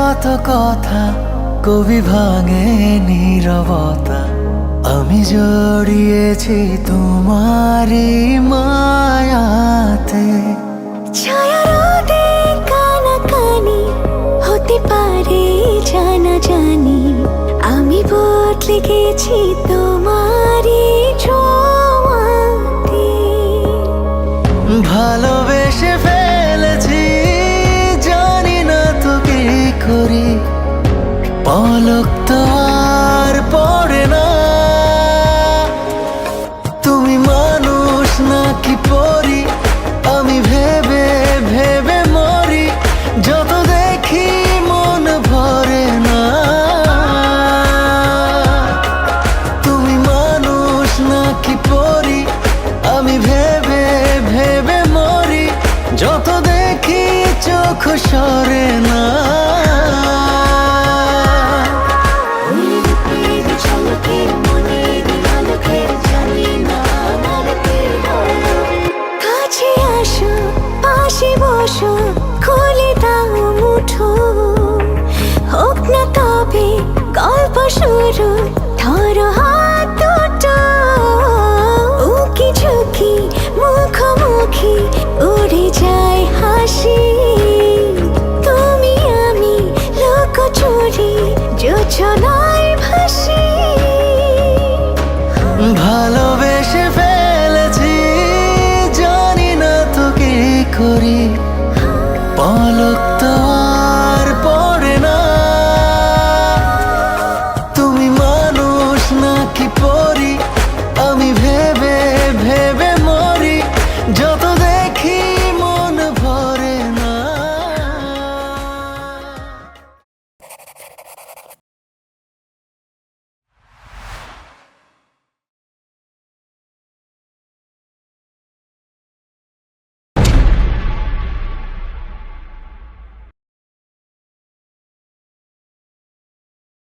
কত কথা কবি ভাঙে নীরবতা। আমি জড়িয়েছি তোমারই মায়াতে। ছায়া রোদে কানাকানি হতে পারে জানা জানি, আমি বদলে গেছি তোমারই ছোঁয়াতে। ভালোবেসে ফেলেছি, জানি না তো কি করি, পলক তো আর পড়ে না। তুমি মানুষ নাকি পরি, আমি ভেবে ভেবে মরি, যত দেখি মন ভরে না। তুমি মানুষ নাকি পরি, আমি ভেবে ভেবে মরি, যত দেখি চোখ সরে না। কাছে আসো, পাশে বসো, খুলে দাও মুঠো, হোক না তবে গল্প শুরু, ধরো হাত দুটো। উকি ঝুঁকি মুখোমুখি উড়ে যায় হাসি, তুমি আমি লুকোচুরি যোছনায় ভাসি। ভালোবেসে ফেলেছি, জানি না তো কি করি, পলক তো